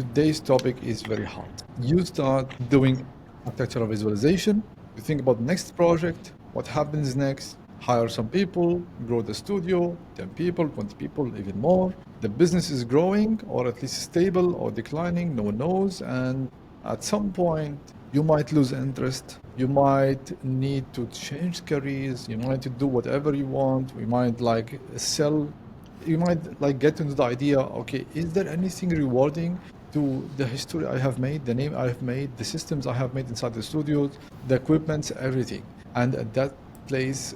Today's topic is very hot. You start doing architectural visualization, you think about the next project, what happens next, hire some people, grow the studio, 10 people, 20 people, even more. The business is growing or at least stable or declining, no one knows. And at some point, you might lose interest. You might need to change careers. You might do whatever you want. We might like sell. You might like get into the idea, okay, is there anything rewarding to the history I have made, the name I have made, the systems I have made inside the studios, the equipment, everything. And at that place,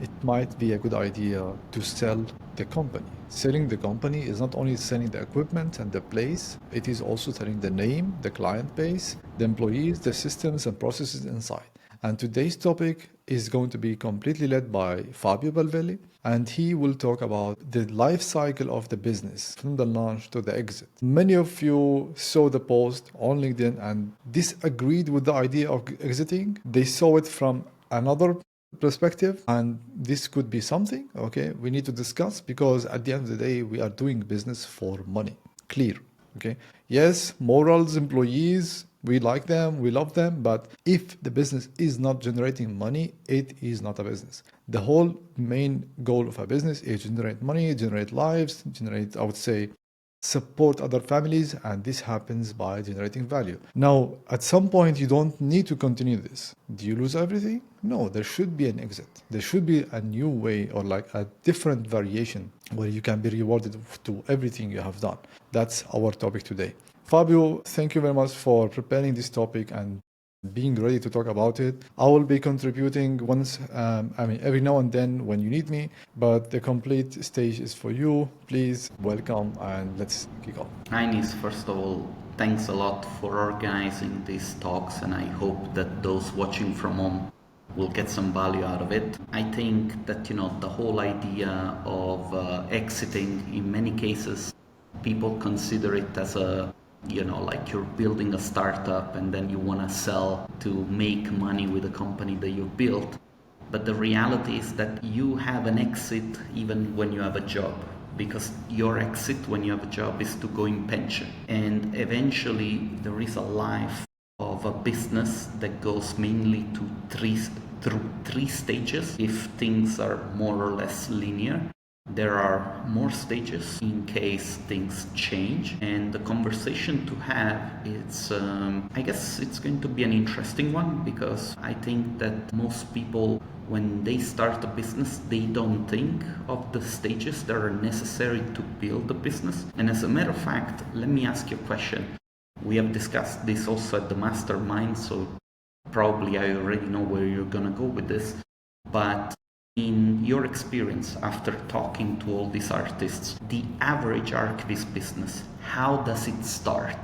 it might be a good idea to sell the company. Selling the company is not only selling the equipment and the place, it is also selling the name, the client base, the employees, the systems and processes inside. And today's topic is going to be completely led by Fabio Palvelli, and he will talk about the life cycle of the business from the launch to the exit. Many of you saw the post on LinkedIn and disagreed with the idea of exiting. They saw it from another perspective, and this could be something, okay, we need to discuss, because at the end of the day, we are doing business for money. Clear. Okay. Yes, morals, employees, we like them, we love them, but if the business is not generating money, it is not a business. The whole main goal of a business is generate money, generate lives, generate, I would say, support other families, and this happens by generating value. Now, at some point, you don't need to continue this. Do you lose everything? No, there should be an exit. There should be a new way, or like a different variation where you can be rewarded to everything you have done. That's our topic today. Fabio, thank you very much for preparing this topic and being ready to talk about it. I will be contributing once, every now and then when you need me, but the complete stage is for you. Please welcome and let's kick off. Hi Nis, first of all, thanks a lot for organizing these talks, and I hope that those watching from home will get some value out of it. I think that, the whole idea of exiting, in many cases, people consider it as a like you're building a startup and then you want to sell to make money with the company that you've built. But the reality is that you have an exit even when you have a job, because your exit when you have a job is to go in pension. And eventually there is a life of a business that goes mainly through three stages if things are more or less linear. There are more stages in case things change, and the conversation to have, I guess it's going to be an interesting one, because I think that most people, when they start a business, they don't think of the stages that are necessary to build a business. And as a matter of fact, let me ask you a question. We have discussed this also at the mastermind, so probably I already know where you're gonna go with this, but in your experience, after talking to all these artists, the average archivist business, how does it start?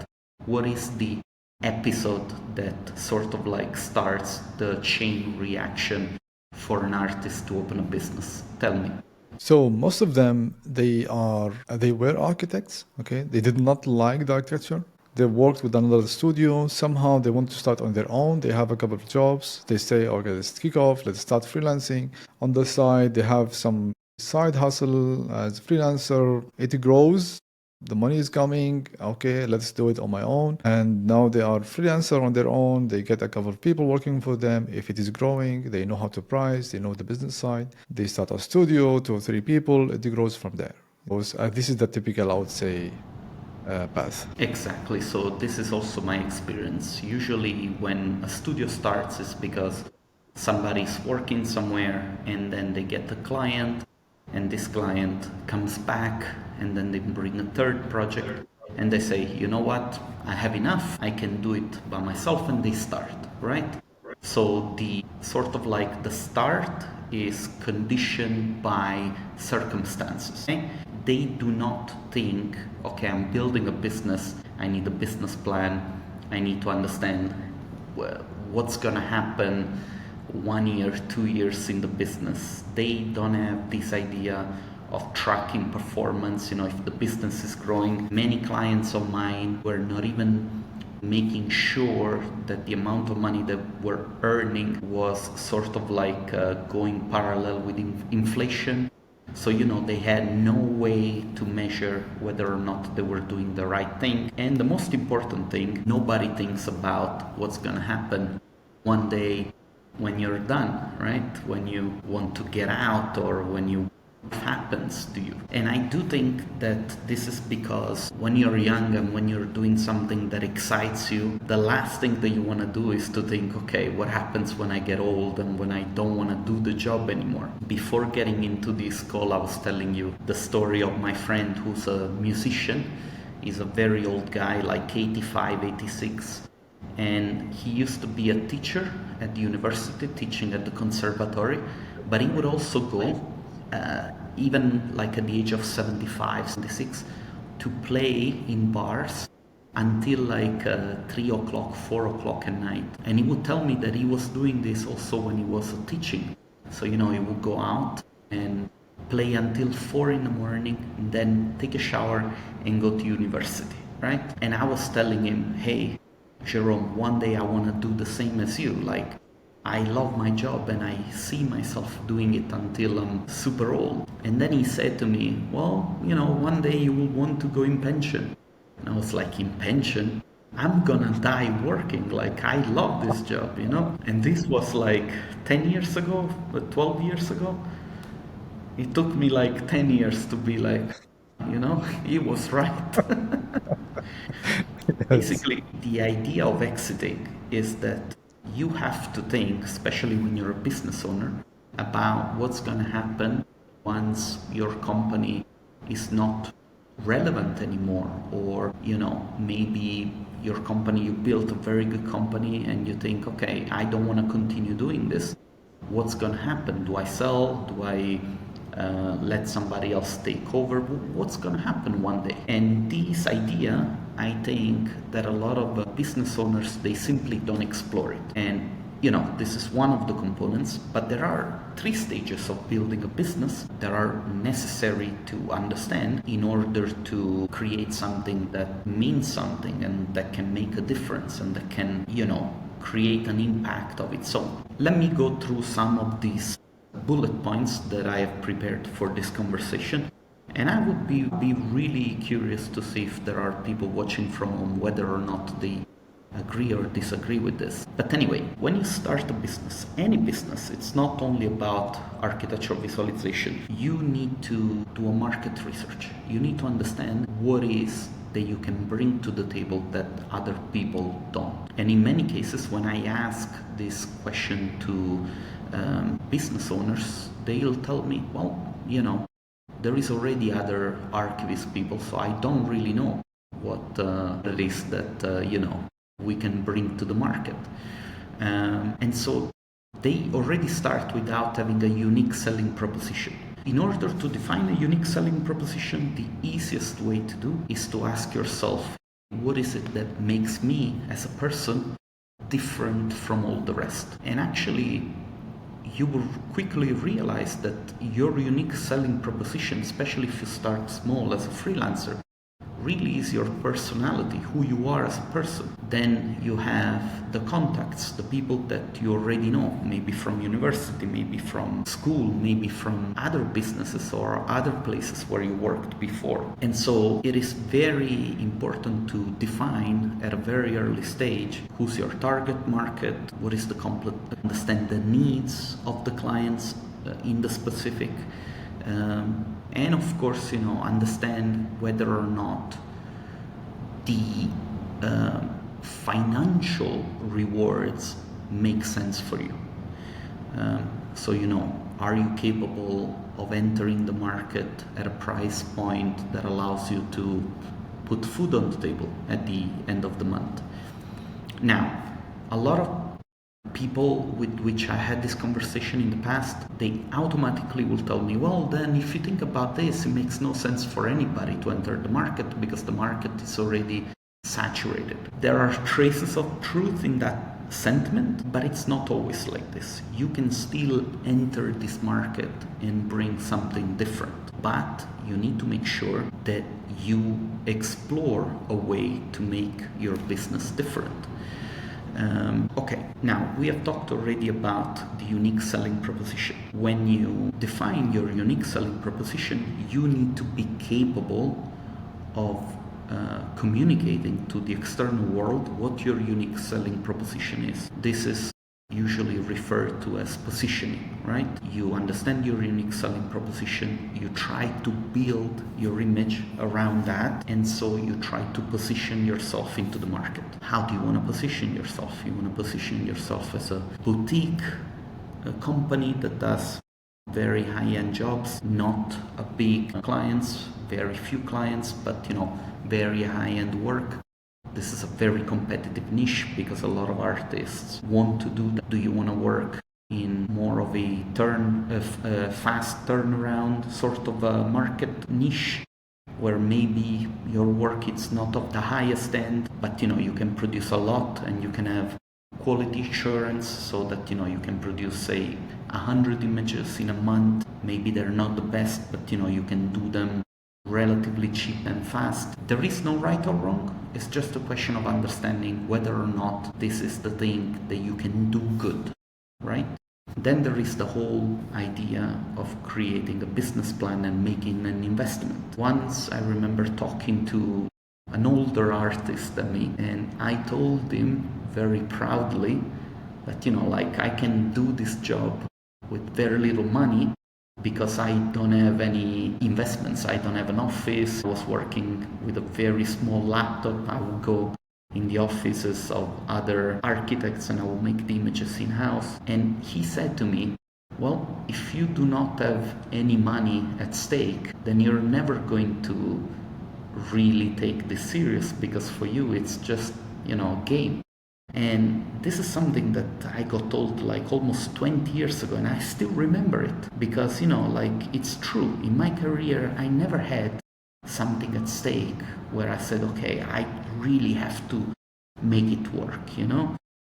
What is the episode that sort of like starts the chain reaction for an artist to open a business? Tell me. So most of them, they were architects, okay? They did not like the architecture. They worked with another studio. Somehow they want to start on their own. They have a couple of jobs. They say, okay, let's kick off. Let's start freelancing. On the side, they have some side hustle as a freelancer. It grows. The money is coming. Okay, let's do it on my own. And now they are freelancer on their own. They get a couple of people working for them. If it is growing, they know how to price. They know the business side. They start a studio, 2 or 3 people. It grows from there. This is the typical, I would say, path. Exactly. So this is also my experience. Usually when a studio starts, it's because somebody's working somewhere and then they get a client, and this client comes back, and then they bring a third project and they say, you know what, I have enough, I can do it by myself, and they start, right? So the sort of like the start is conditioned by circumstances. Okay? They do not think, okay, I'm building a business, I need a business plan, I need to understand what's gonna happen 1 year, 2 years in the business. They don't have this idea of tracking performance, if the business is growing. Many clients of mine were not even making sure that the amount of money that we're earning was sort of like going parallel with inflation. So, they had no way to measure whether or not they were doing the right thing. And the most important thing, nobody thinks about what's going to happen one day when you're done, right? When you want to get out or when you happens to you. And I do think that this is because when you're young and when you're doing something that excites you, the last thing that you want to do is to think, okay, what happens when I get old and when I don't want to do the job anymore? Before getting into this call, I was telling you the story of my friend who's a musician. He's a very old guy, like 85, 86. And he used to be a teacher at the university, teaching at the conservatory, but he would also go even like at the age of 75, 76, to play in bars until like 3 o'clock, 4 o'clock at night. And he would tell me that he was doing this also when he was teaching. So, he would go out and play until 4 in the morning, and then take a shower and go to university, right? And I was telling him, hey, Jerome, one day I want to do the same as you. Like, I love my job and I see myself doing it until I'm super old. And then he said to me, well, one day you will want to go in pension. And I was like, in pension? I'm gonna die working. Like, I love this job, And this was like 10 years ago, 12 years ago. It took me like 10 years to be like, he was right. Yes. Basically, the idea of exiting is that you have to think, especially when you're a business owner, about what's going to happen once your company is not relevant anymore, or maybe your company, you built a very good company and you think, okay, I don't want to continue doing this. What's going to happen? Do I sell? Do I let somebody else take over? What's going to happen one day? And this idea, I think that a lot of business owners, they simply don't explore it. And this is one of the components, but there are 3 stages of building a business that are necessary to understand in order to create something that means something and that can make a difference and that can, create an impact of its own. Let me go through some of these bullet points that I have prepared for this conversation. And I would be really curious to see if there are people watching from home, whether or not they agree or disagree with this. But anyway, when you start a business, any business, it's not only about architectural visualization. You need to do a market research. You need to understand what is that you can bring to the table that other people don't. And in many cases, when I ask this question to business owners, they'll tell me, well, there is already other archivist people, so I don't really know what it is that, we can bring to the market. And so they already start without having a unique selling proposition. In order to define a unique selling proposition, the easiest way to do is to ask yourself, what is it that makes me as a person different from all the rest? And actually, you will quickly realize that your unique selling proposition, especially if you start small as a freelancer, really is your personality, who you are as a person. Then you have the contacts, the people that you already know, maybe from university, maybe from school, maybe from other businesses or other places where you worked before. And so it is very important to define at a very early stage who's your target market, what is the understand the needs of the clients in the specific, and of course, understand whether or not the financial rewards make sense for you. So, are you capable of entering the market at a price point that allows you to put food on the table at the end of the month? Now, a lot of people with which I had this conversation in the past, they automatically will tell me, well, then if you think about this, it makes no sense for anybody to enter the market because the market is already saturated. There are traces of truth in that sentiment, but it's not always like this. You can still enter this market and bring something different, but you need to make sure that you explore a way to make your business different. Okay, now we have talked already about the unique selling proposition. When you define your unique selling proposition, you need to be capable of communicating to the external world what your unique selling proposition is. This is usually referred to as positioning, right? You understand your unique selling proposition, you try to build your image around that, and so you try to position yourself into the market. How do you want to position yourself? You want to position yourself as a boutique, a company that does very high-end jobs, not a big clients, very few clients, but very high-end work. This is a very competitive niche because a lot of artists want to do that. Do you want to work in more of a fast turnaround sort of a market niche where maybe your work is not of the highest end, but you can produce a lot and you can have quality assurance so that you can produce, say, 100 images in a month. Maybe they're not the best, but you can do them relatively cheap and fast. There is no right or wrong. It's just a question of understanding whether or not this is the thing that you can do good, right? Then there is the whole idea of creating a business plan and making an investment. Once I remember talking to an older artist than me, and I told him very proudly that I can do this job with very little money because I don't have any investments. I don't have an office. I was working with a very small laptop. I would go in the offices of other architects and I will make the images in-house. And he said to me, well, if you do not have any money at stake, then you're never going to really take this serious, because for you it's just a game. And this is something that I got told like almost 20 years ago, and I still remember it because it's true. In my career I never had something at stake where I said, okay, I really have to make it work.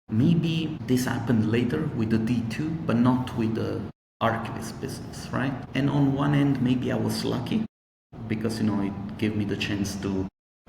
Maybe this happened later with the D2, but not with the archivist business, right? And on one end maybe I was lucky because it gave me the chance to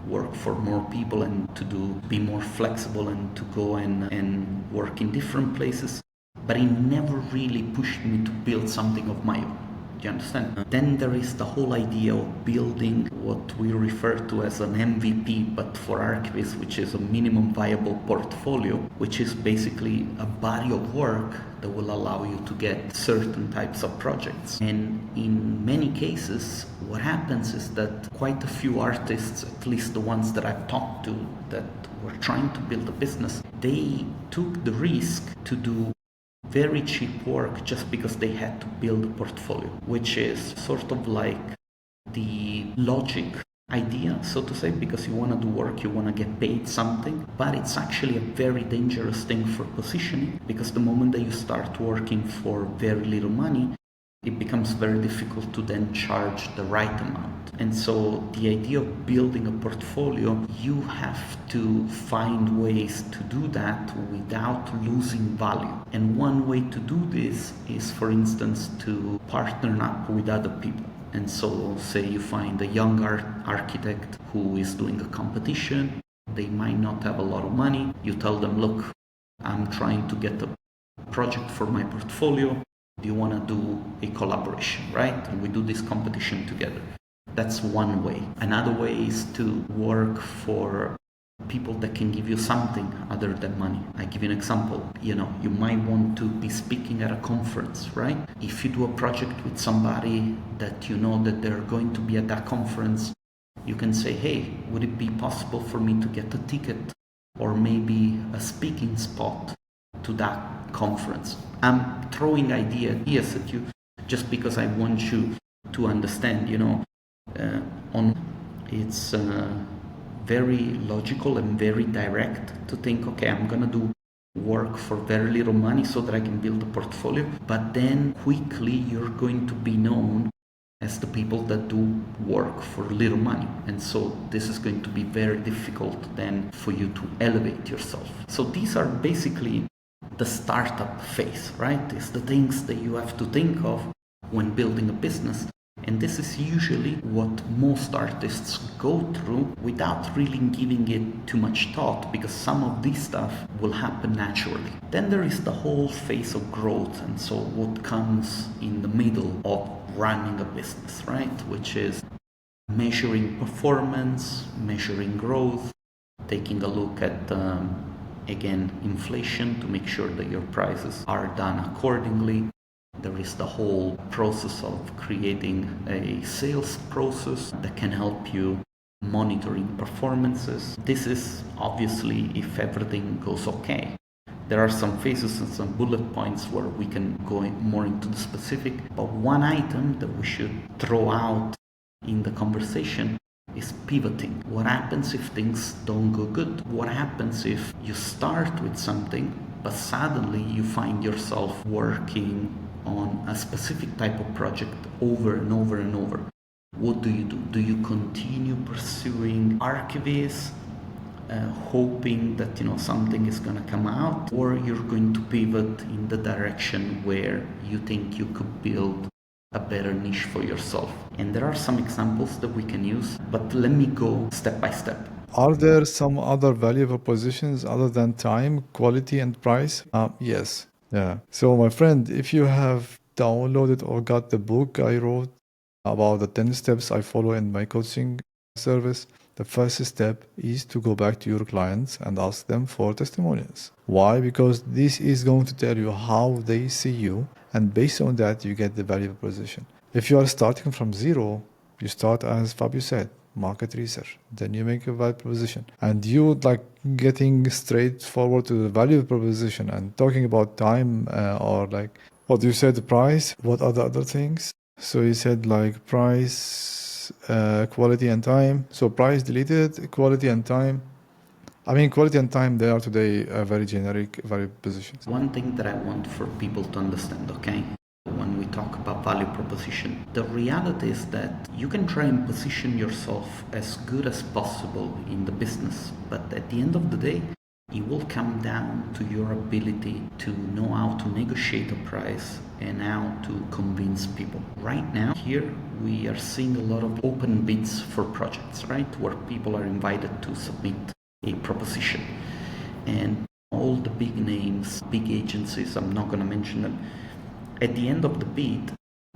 work for more people and to be more flexible and to go and work in different places, but it never really pushed me to build something of my own. Do you understand? Then there is the whole idea of building what we refer to as an MVP, but for archivists, which is a minimum viable portfolio, which is basically a body of work that will allow you to get certain types of projects. And in many cases, what happens is that quite a few artists, at least the ones that I've talked to that were trying to build a business, they took the risk to do very cheap work just because they had to build a portfolio, which is sort of like the logic idea, so to say, because you want to do work, you want to get paid something, but it's actually a very dangerous thing for positioning, because the moment that you start working for very little money, it becomes very difficult to then charge the right amount. And so the idea of building a portfolio, you have to find ways to do that without losing value. And one way to do this is, for instance, to partner up with other people. And so say you find a young architect who is doing a competition, they might not have a lot of money. You tell them, look, I'm trying to get a project for my portfolio. Do you want to do a collaboration, right? And we do this competition together. That's one way. Another way is to work for people that can give you something other than money. I give you an example. You might want to be speaking at a conference, right? If you do a project with somebody that you know that they're going to be at that conference, you can say, hey, would it be possible for me to get a ticket or maybe a speaking spot to that conference? I'm throwing ideas at you just because I want you to understand, it's very logical and very direct to think, okay, I'm gonna do work for very little money so that I can build a portfolio, but then quickly you're going to be known as the people that do work for little money, and so this is going to be very difficult then for you to elevate yourself. So these are basically the startup phase, right? It's the things that you have to think of when building a business. And this is usually what most artists go through without really giving it too much thought, because some of this stuff will happen naturally. Then there is the whole phase of growth, and so what comes in the middle of running a business, right? Which is measuring performance, measuring growth, taking a look at again inflation to make sure that your prices are done accordingly. There is the whole process of creating a sales process that can help you monitoring performances. This is obviously if everything goes okay. There are some phases and some bullet points where we can go more into the specific, but one item that we should throw out in the conversation is pivoting. What happens if things don't go good? What happens if you start with something, but suddenly you find yourself working on a specific type of project over and over and over? What do you do? Do you continue pursuing archivists, hoping that something is going to come out, or you're going to pivot in the direction where you think you could build a better niche for yourself? And there are some examples that we can use, but let me go step by step. Are there some other value propositions other than time, quality, and price? Yes. Yeah. So, my friend, if you have downloaded or got the book I wrote about the 10 steps I follow in my coaching service, the first step is to go back to your clients and ask them for testimonials. Why? Because this is going to tell you how they see you, and based on that, you get the value proposition. If you are starting from zero, you start, as Fabio said, market research. Then you make a value proposition, and you like getting straight forward to the value proposition and talking about time or like what you said, the price. What are the other things? So you said like price, quality, and time. So price deleted, quality and time. I mean, quality and time, they are today very generic value positions. One thing that I want for people to understand, okay? When we talk about value proposition, the reality is that you can try and position yourself as good as possible in the business, but at the end of the day, it will come down to your ability to know how to negotiate a price and how to convince people. Right now, here we are seeing a lot of open bids for projects, right? Where people are invited to submit a proposition. And all the big names, big agencies, I'm not going to mention them, at the end of the bid,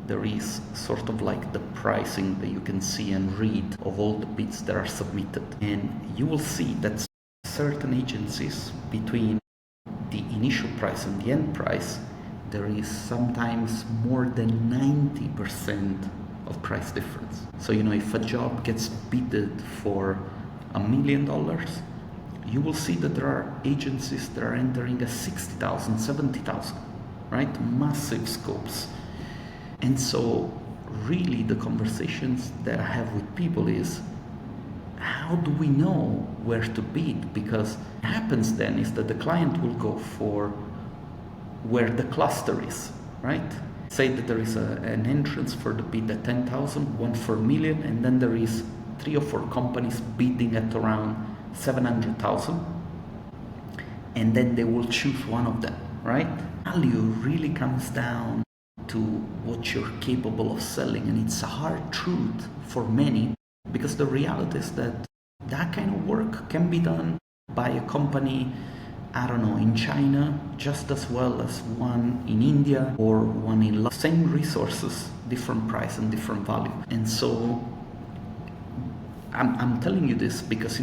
there is sort of like the pricing that you can see and read of all the bids that are submitted. And you will see that certain agencies, between the initial price and the end price, there is sometimes more than 90% of price difference. So, if a job gets bidded for $1 million, you will see that there are agencies that are entering at 60,000, 70,000, right? Massive scopes. And so really the conversations that I have with people is, how do we know where to bid? Because what happens then is that the client will go for where the cluster is, right? Say that there is an entrance for the bid at 10,000, one for 1 million, and then there is 3 or 4 companies bidding at around 700,000, and then they will choose one of them, right? Value really comes down to what you're capable of selling, and it's a hard truth for many, because the reality is that that kind of work can be done by a company, I don't know, in China just as well as one in India or one in same resources, different price and different value. And so I'm telling you this because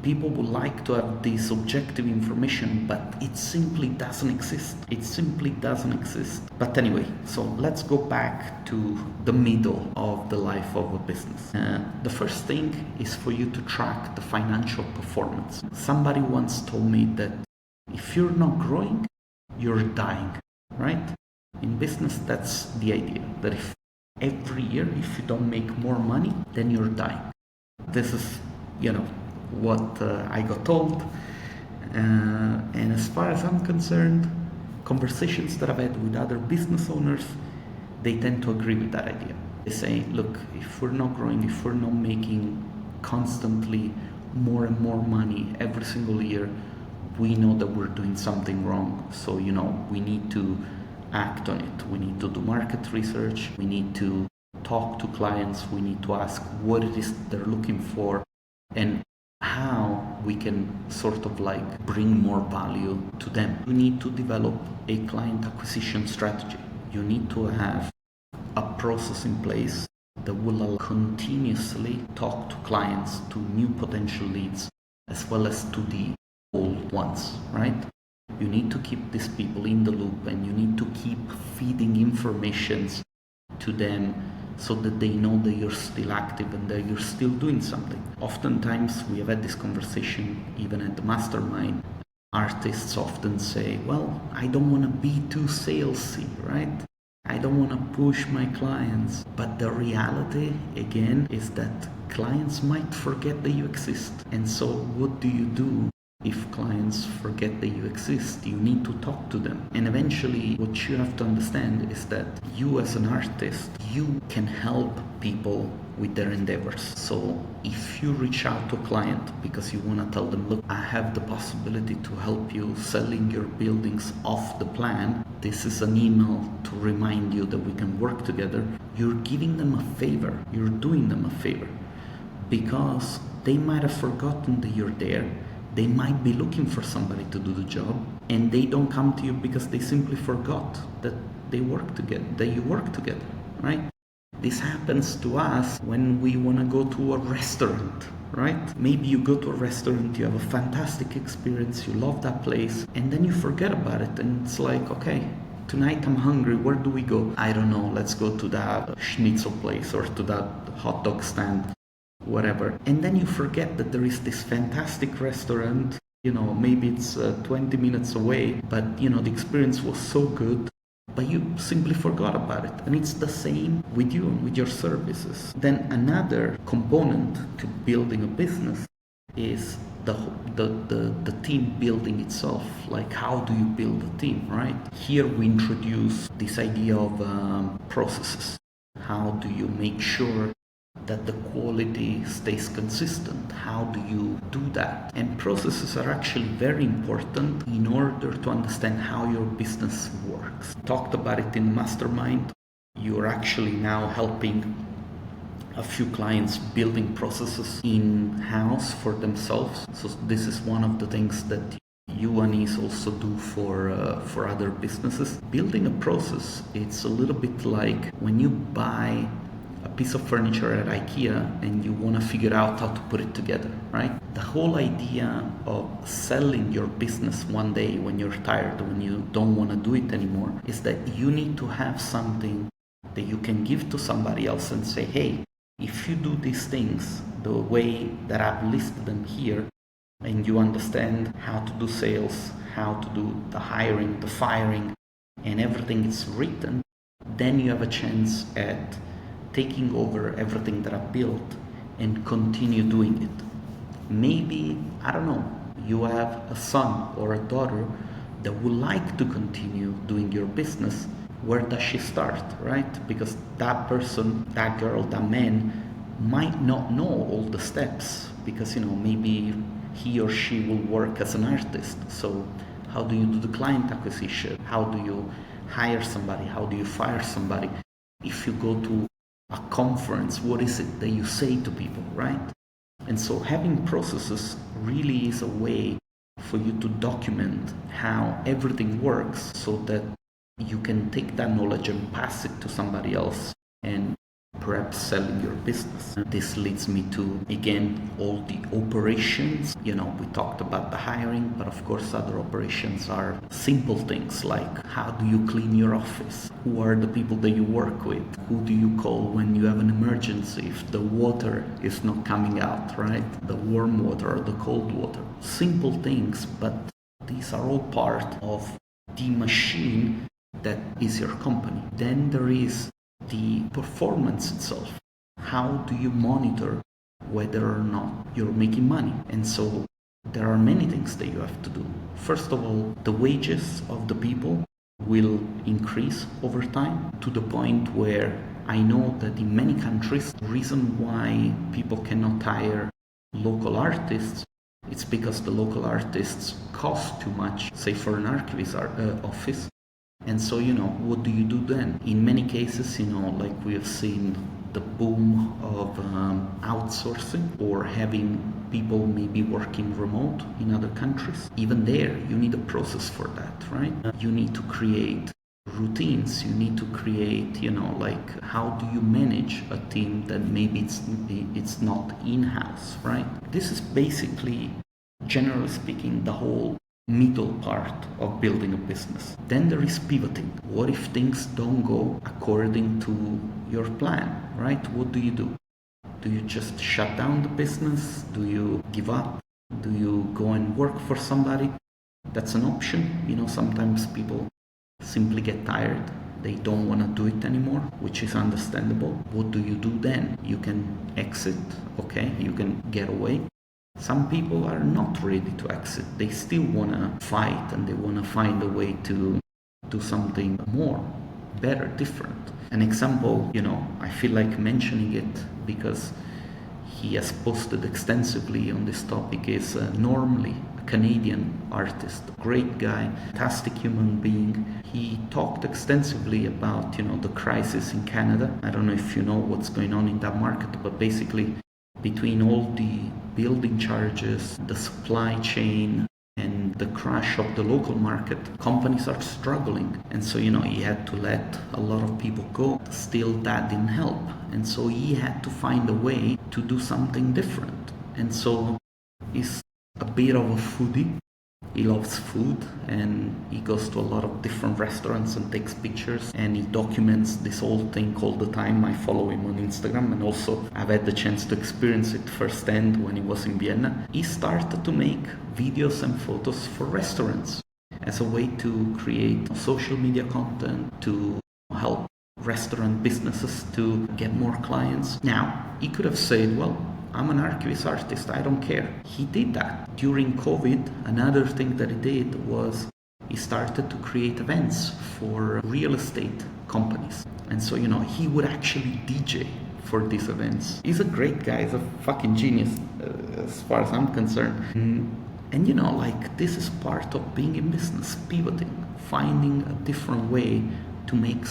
people would like to have this objective information, but it simply doesn't exist. It simply doesn't exist. But anyway, so let's go back to the middle of the life of a business. The first thing is for you to track the financial performance. Somebody once told me that if you're not growing, you're dying, right? In business, that's the idea, that if every year, if you don't make more money, then you're dying. This is, what I got told. And as far as I'm concerned, conversations that I've had with other business owners, they tend to agree with that idea. They say, look, if we're not growing, if we're not making constantly more and more money every single year, we know that we're doing something wrong. So, we need to act on it. We need to do market research. We need to talk to clients, we need to ask what it is they're looking for and how we can sort of like bring more value to them. You need to develop a client acquisition strategy. You need to have a process in place that will allow continuously talk to clients, to new potential leads, as well as to the old ones, right? You need to keep these people in the loop, and you need to keep feeding informations to them so that they know that you're still active and that you're still doing something. Oftentimes we have had this conversation even at the mastermind. Artists often say, well, I don't want to be too salesy, right? I don't want to push my clients. But the reality, again, is that clients might forget that you exist. And so what do you do if clients forget that you exist? You need to talk to them. And eventually, what you have to understand is that you as an artist, you can help people with their endeavors. So if you reach out to a client because you want to tell them, look, I have the possibility to help you selling your buildings off the plan, this is an email to remind you that we can work together, you're giving them a favor. You're doing them a favor because they might have forgotten that you're there. They might be looking for somebody to do the job, and they don't come to you because they simply forgot that they work together, that you work together, right? This happens to us when we want to go to a restaurant, right? Maybe you go to a restaurant, you have a fantastic experience, you love that place, and then you forget about it, and it's like, okay, tonight I'm hungry, where do we go? I don't know, let's go to that schnitzel place or to that hot dog stand, whatever. And then you forget that there is this fantastic restaurant, maybe it's 20 minutes away, but the experience was so good, but you simply forgot about it. And it's the same with you and with your services. Then another component to building a business is the team building itself. Like, how do you build a team, right? Here we introduce this idea of processes. How do you make sure that the quality stays consistent? How do you do that? And processes are actually very important in order to understand how your business works. Talked about it in Mastermind. You're actually now helping a few clients building processes in-house for themselves. So this is one of the things that you, Anis, also do for other businesses. Building a process, it's a little bit like when you buy a piece of furniture at IKEA and you want to figure out how to put it together, right? The whole idea of selling your business one day when you're tired, when you don't want to do it anymore, is that you need to have something that you can give to somebody else and say, hey, if you do these things the way that I've listed them here, and you understand how to do sales, how to do the hiring, the firing, and everything is written, then you have a chance at taking over everything that I've built and continue doing it. Maybe, I don't know, you have a son or a daughter that would like to continue doing your business. Where does she start, right? Because that person, that girl, that man might not know all the steps because, maybe he or she will work as an artist. So how do you do the client acquisition? How do you hire somebody? How do you fire somebody? If you go to a conference, what is it that you say to people, right? And so having processes really is a way for you to document how everything works so that you can take that knowledge and pass it to somebody else and perhaps selling your business. This leads me to, again, all the operations. We talked about the hiring, but of course other operations are simple things like how do you clean your office? Who are the people that you work with? Who do you call when you have an emergency if the water is not coming out, right? The warm water or the cold water. Simple things, but these are all part of the machine that is your company. Then there is the performance itself. How do you monitor whether or not you're making money? And so there are many things that you have to do. First of all, the wages of the people will increase over time to the point where I know that in many countries, the reason why people cannot hire local artists, it's because the local artists cost too much, say for an archivist office. And so, what do you do then? In many cases, like we have seen the boom of outsourcing or having people maybe working remote in other countries. Even there, you need a process for that, right? You need to create routines. You need to create, like how do you manage a team that maybe it's not in-house, right? This is basically, generally speaking, the whole middle part of building a business. Then there is pivoting. What if things don't go according to your plan, right? What do you do? Do you just shut down the business? Do you give up? Do you go and work for somebody? That's an option. Sometimes people simply get tired. They don't want to do it anymore, which is understandable. What do you do then? You can exit, okay? You can get away. Some people are not ready to exit. They still want to fight and they want to find a way to do something more, better, different. An example, I feel like mentioning it because he has posted extensively on this topic, is Normally, a Canadian artist, great guy, fantastic human being. He talked extensively about, the crisis in Canada. I don't know if you know what's going on in that market, but basically between all the building charges, the supply chain, and the crash of the local market, companies are struggling. And so, he had to let a lot of people go. Still, that didn't help. And so he had to find a way to do something different. And so he's a bit of a foodie. He loves food and he goes to a lot of different restaurants and takes pictures and he documents this whole thing all the time. I follow him on Instagram and also I've had the chance to experience it firsthand when he was in Vienna. He started to make videos and photos for restaurants as a way to create social media content, to help restaurant businesses to get more clients. Now, he could have said, well, I'm an archivist artist, I don't care. He did that. During COVID, another thing that he did was he started to create events for real estate companies. And so, he would actually DJ for these events. He's a great guy, he's a fucking genius as far as I'm concerned. And like this is part of being in business, pivoting, finding a different way to make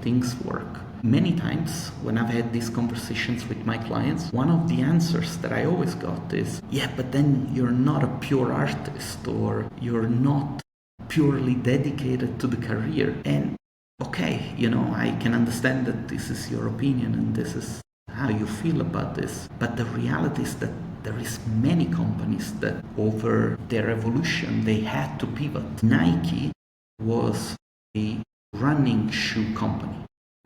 things work. Many times when I've had these conversations with my clients, one of the answers that I always got is, yeah, but then you're not a pure artist or you're not purely dedicated to the career. And okay, I can understand that this is your opinion and this is how you feel about this. But the reality is that there is many companies that over their evolution, they had to pivot. Nike was a running shoe company.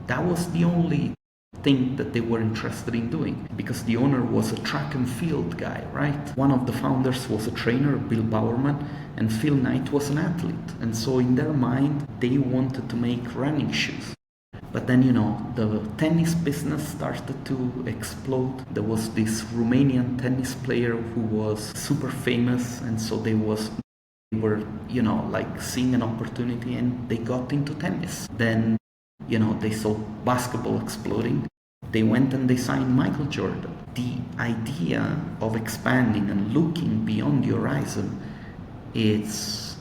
That was the only thing that they were interested in doing because the owner was a track and field guy, right? One of the founders was a trainer, Bill Bowerman, and Phil Knight was an athlete. And so in their mind, they wanted to make running shoes. But then, the tennis business started to explode. There was this Romanian tennis player who was super famous, and so they were, like seeing an opportunity and they got into tennis. Then they saw basketball exploding. They went and they signed Michael Jordan. The idea of expanding and looking beyond the horizon, it's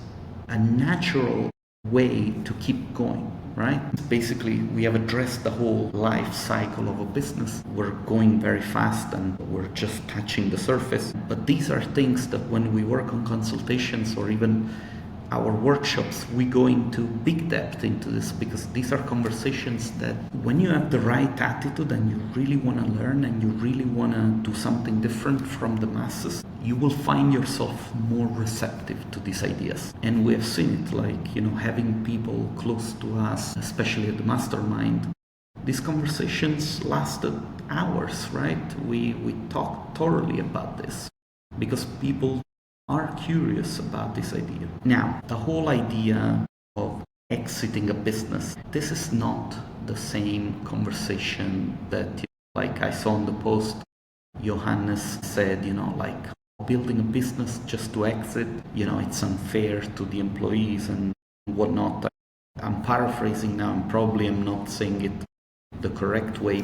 a natural way to keep going, right? Basically, we have addressed the whole life cycle of a business. We're going very fast and we're just touching the surface. But these are things that when we work on consultations or even our workshops, we go into big depth into this because these are conversations that when you have the right attitude and you really want to learn and you really want to do something different from the masses, you will find yourself more receptive to these ideas. And we have seen it, like, having people close to us, especially at the mastermind. These conversations lasted hours, right? We talked thoroughly about this because people are curious about this idea. Now, the whole idea of exiting a business, this is not the same conversation that, like I saw in the post, Johannes said, like building a business just to exit, it's unfair to the employees and whatnot. I'm paraphrasing now and probably I'm not saying it the correct way.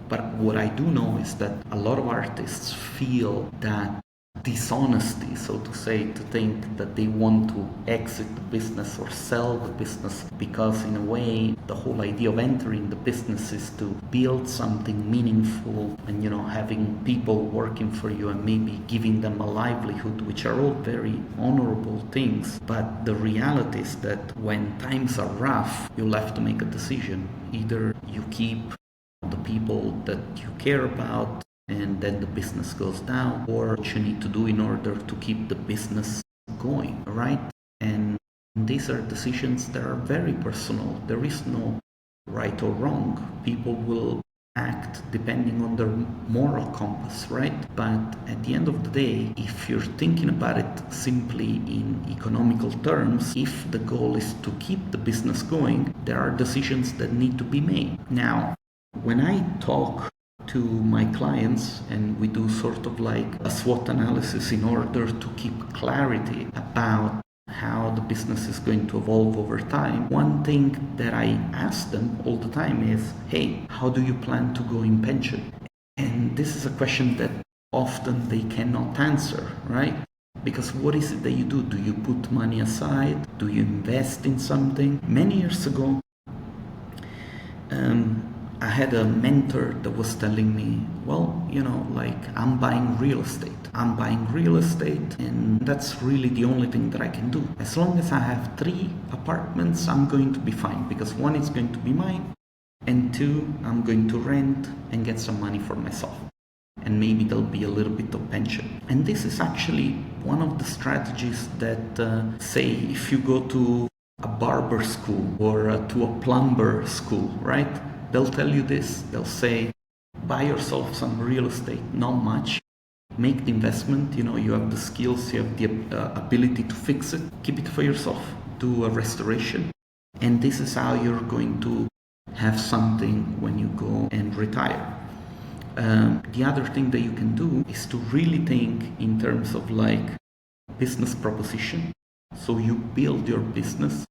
But what I do know is that a lot of artists feel that dishonesty, so to say, to think that they want to exit the business or sell the business, because in a way the whole idea of entering the business is to build something meaningful and having people working for you and maybe giving them a livelihood, which are all very honorable things. But the reality is that when times are rough, you'll have to make a decision. Either you keep the people that you care about and then the business goes down, or what you need to do in order to keep the business going, right? And these are decisions that are very personal. There is no right or wrong. People will act depending on their moral compass, right? But at the end of the day, if you're thinking about it simply in economical terms, if the goal is to keep the business going, there are decisions that need to be made. Now, when I talk to my clients and we do sort of like a SWOT analysis in order to keep clarity about how the business is going to evolve over time, one thing that I ask them all the time is, hey, how do you plan to go in pension? And this is a question that often they cannot answer, right? Because what is it that you do? Do you put money aside? Do you invest in something? Many years ago, I had a mentor that was telling me, well, I'm buying real estate. I'm buying real estate, and that's really the only thing that I can do. As long as I have 3 apartments, I'm going to be fine, because 1 is going to be mine, and 2, I'm going to rent and get some money for myself. And maybe there'll be a little bit of pension. And this is actually one of the strategies that, say, if you go to a barber school or to a plumber school, right? They'll tell you this. They'll say, buy yourself some real estate, not much. Make the investment. You have the skills, you have the ability to fix it. Keep it for yourself. Do a restoration. And this is how you're going to have something when you go and retire. The other thing that you can do is to really think in terms of like business proposition. So you build your business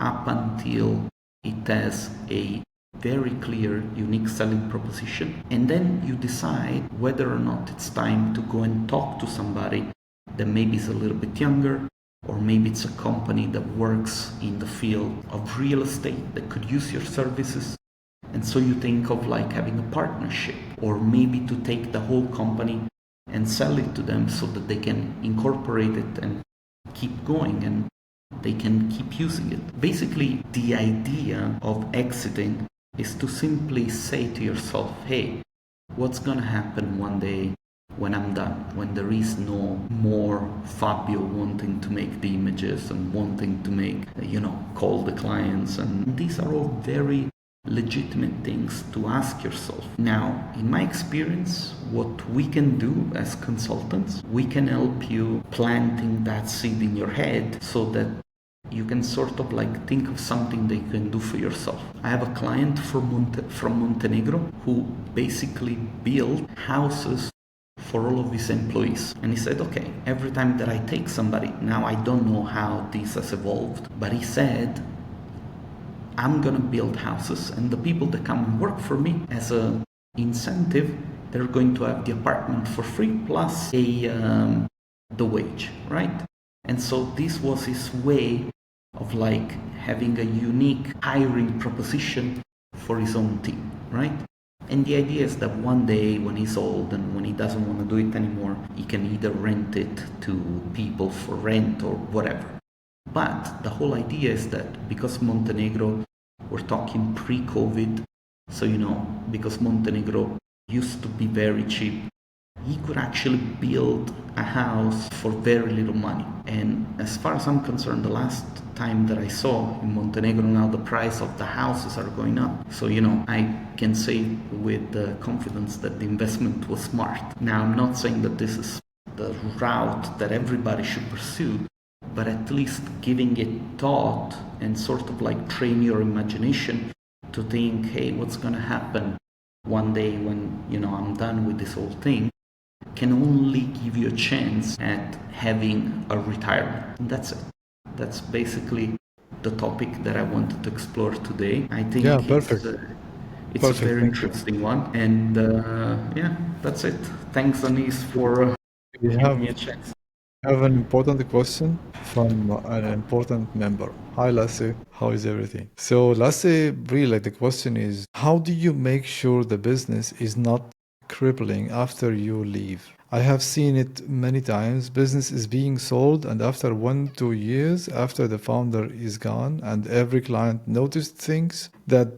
up until it has a very clear, unique selling proposition. And then you decide whether or not it's time to go and talk to somebody that maybe is a little bit younger, or maybe it's a company that works in the field of real estate that could use your services. And so you think of like having a partnership, or maybe to take the whole company and sell it to them so that they can incorporate it and keep going and they can keep using it. Basically, the idea of exiting is to simply say to yourself, hey, what's gonna happen one day when I'm done, when there is no more Fabio wanting to make the images and wanting to make, call the clients. And these are all very legitimate things to ask yourself. Now, in my experience, what we can do as consultants, we can help you planting that seed in your head so that you can sort of like think of something that you can do for yourself. I have a client from Montenegro who basically built houses for all of his employees. And he said, okay, every time that I take somebody, now I don't know how this has evolved, but he said, I'm gonna build houses, and the people that come and work for me, as an incentive, they're going to have the apartment for free plus the wage, right? And so this was his way of like having a unique hiring proposition for his own team, right? And the idea is that one day when he's old and when he doesn't want to do it anymore, he can either rent it to people for rent or whatever. But the whole idea is that because Montenegro, we're talking pre-COVID, so because Montenegro used to be very cheap, he could actually build a house for very little money. And as far as I'm concerned, the last time that I saw in Montenegro, now the price of the houses are going up. So, I can say with confidence that the investment was smart. Now, I'm not saying that this is the route that everybody should pursue, but at least giving it thought and sort of like train your imagination to think, hey, what's going to happen one day when, I'm done with this whole thing, can only give you a chance at having a retirement. And that's it. That's basically the topic that I wanted to explore today. I think Perfect. it's a very interesting one. And that's it. Thanks, Anis, for We Give have me a chance. have an important question from an important member. Hi, Lasse. How is everything? So, Lasse, really, like the question is, how do you make sure the business is not crippling after you leave? I have seen it many times. Business is being sold, and after 1, 2 years, after the founder is gone, and every client noticed things that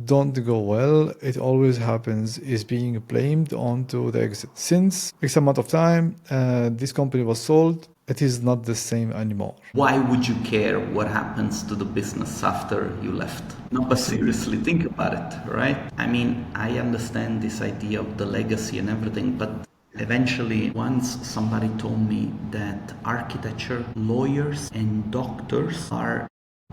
don't go well, it always happens, is being blamed onto the exit. Since X amount of time, this company was sold, it is not the same anymore. Why would you care what happens to the business after you left? No, but seriously, think about it, right? I mean, I understand this idea of the legacy and everything, but eventually, once somebody told me that architecture, lawyers, and doctors are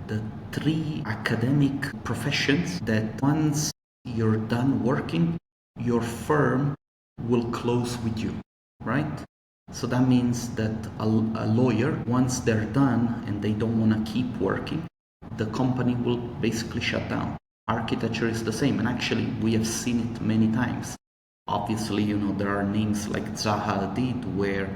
the three academic professions that once you're done working, your firm will close with you, right? So that means that a lawyer, once they're done and they don't want to keep working, the company will basically shut down. Architecture is the same, and actually, we have seen it many times. Obviously, there are names like Zaha Hadid where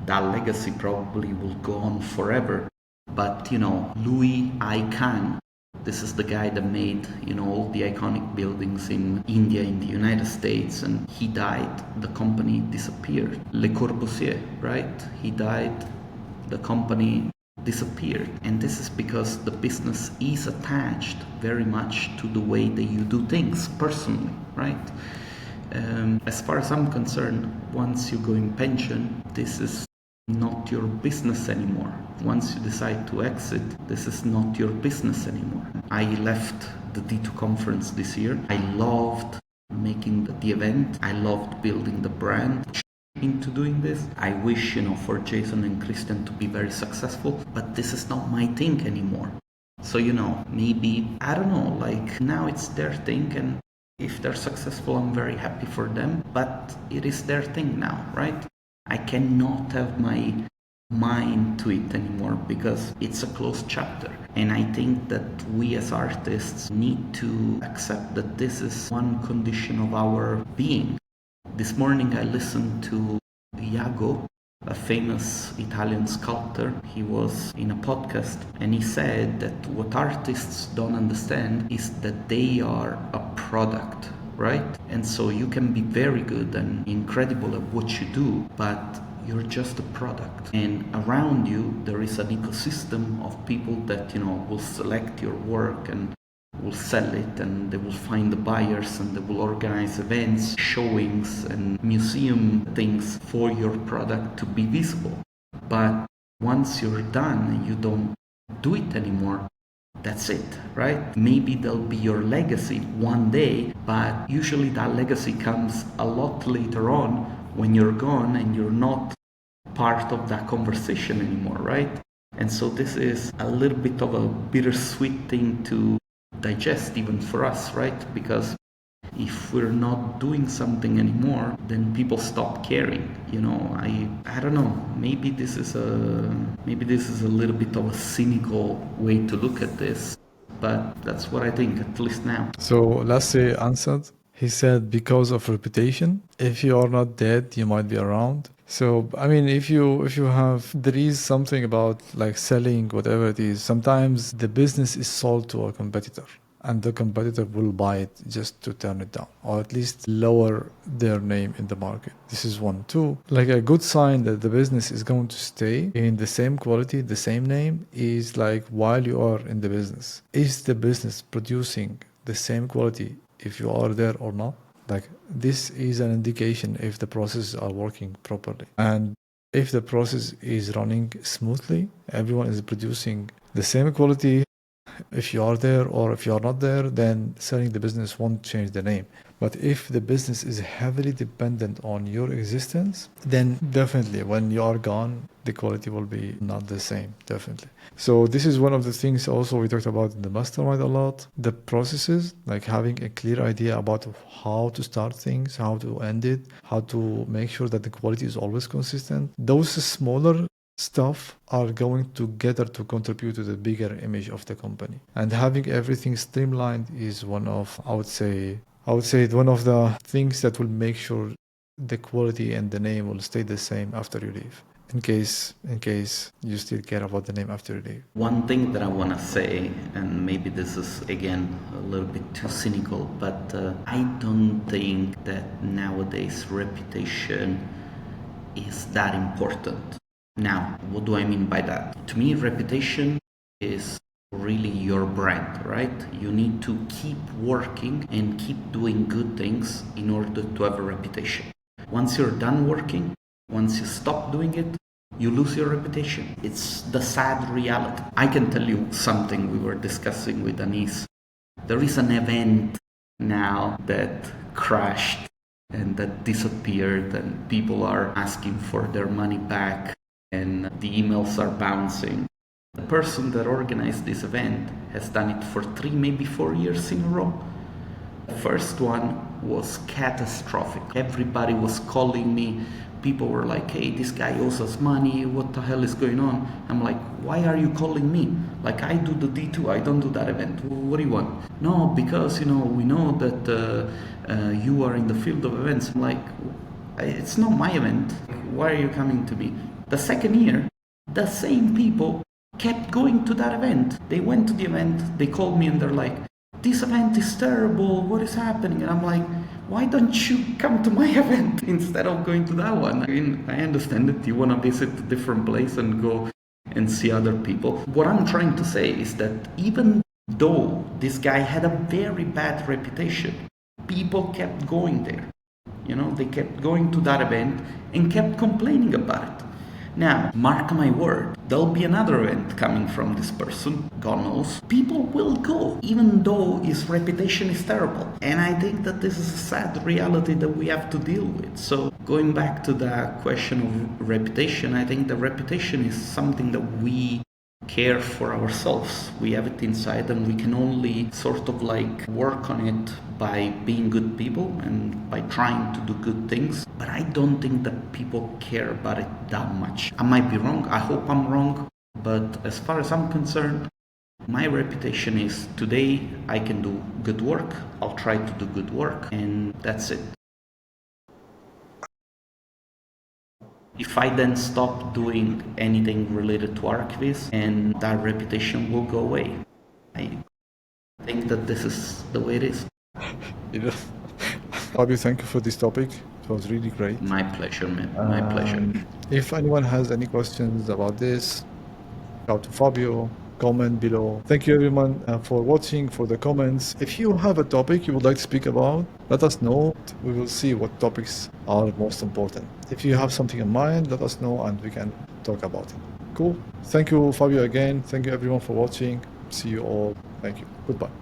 that legacy probably will go on forever. But, Louis I. Kahn, this is the guy that made, all the iconic buildings in India, in the United States, and he died, the company disappeared. Le Corbusier, right? He died, the company disappeared. And this is because the business is attached very much to the way that you do things personally, right? As far as I'm concerned, once you go in pension, this is not your business anymore. Once you decide to exit, this is not your business anymore. I left the D2 conference this year. I loved making the event. I loved building the brand into doing this. I wish, for Jason and Christian to be very successful, but this is not my thing anymore. So, maybe, I don't know, like now it's their thing, and if they're successful, I'm very happy for them, but it is their thing now, right? I cannot have my mind to it anymore because it's a closed chapter. And I think that we as artists need to accept that this is one condition of our being. This morning I listened to Iago, a famous Italian sculptor. He was in a podcast and he said that what artists don't understand is that they are a product, right? And so you can be very good and incredible at what you do, but you're just a product. And around you, there is an ecosystem of people that, will select your work and will sell it, and they will find the buyers, and they will organize events, showings, and museum things for your product to be visible. But once you're done and you don't do it anymore, that's it, right? Maybe there'll be your legacy one day, but usually that legacy comes a lot later on when you're gone and you're not part of that conversation anymore, right? And so this is a little bit of a bittersweet thing to digest even for us, right? Because if we're not doing something anymore, then people stop caring. I don't know. Maybe this is a little bit of a cynical way to look at this, but that's what I think, at least now. So Lasse answered. He said, because of reputation, if you are not dead, you might be around. So I mean, if you have, there is something about like selling whatever it is. Sometimes the business is sold to a competitor, and the competitor will buy it just to turn it down, or at least lower their name in the market. This is one. Two, like a good sign that the business is going to stay in the same quality, the same name, is like while you are in the business, is the business producing the same quality if you are there or not? Like this is an indication if the processes are working properly. And if the process is running smoothly, everyone is producing the same quality. If you are there or if you are not there, then selling the business won't change the name. But if the business is heavily dependent on your existence, then definitely when you are gone, the quality will be not the same, definitely. So this is one of the things also we talked about in the mastermind a lot. The processes, like having a clear idea about how to start things, how to end it, how to make sure that the quality is always consistent. Those smaller stuff are going together to contribute to the bigger image of the company. And having everything streamlined is one of, I would say one of the things that will make sure the quality and the name will stay the same after you leave, in case you still care about the name after you leave. One thing that I want to say, and maybe this is again a little bit too cynical, but I don't think that nowadays reputation is that important. Now, what do I mean by that? To me, reputation is really your brand, right? You need to keep working and keep doing good things in order to have a reputation. Once you're done working, once you stop doing it, you lose your reputation. It's the sad reality. I can tell you something we were discussing with Anis. There is an event now that crashed and that disappeared, and people are asking for their money back, and the emails are bouncing. The person that organized this event has done it for 3, maybe 4 years in a row. The first one was catastrophic. Everybody was calling me. People were like, hey, this guy owes us money. What the hell is going on? I'm like, why are you calling me? Like, I do the D2, I don't do that event. What do you want? No, because, we know that you are in the field of events. I'm like, it's not my event. Why are you coming to me? The second year, the same people kept going to that event. They went to the event, they called me and they're like, this event is terrible, what is happening? And I'm like, why don't you come to my event instead of going to that one? I mean, I understand that you want to visit a different place and go and see other people. What I'm trying to say is that even though this guy had a very bad reputation, people kept going there. They kept going to that event and kept complaining about it. Now, mark my word, there'll be another event coming from this person, God knows. People will go, even though his reputation is terrible. And I think that this is a sad reality that we have to deal with. So, going back to the question of reputation, I think the reputation is something that we care for ourselves. We have it inside, and we can only sort of like work on it by being good people and by trying to do good things. But I don't think that people care about it that much. I might be wrong. I hope I'm wrong. But as far as I'm concerned, my reputation is today I can do good work. I'll try to do good work, and that's it. If I then stop doing anything related to archivists, and that reputation will go away. I think that this is the way it is. Fabio, thank you for this topic. It was really great. My pleasure, man. My pleasure. If anyone has any questions about this, out to Fabio, comment below. Thank you everyone for watching, for the comments. If you have a topic you would like to speak about, let us know. We will see what topics are most important. If you have something in mind, let us know and we can talk about it. Cool. Thank you, Fabio, again. Thank you everyone for watching. See you all. Thank you. Goodbye.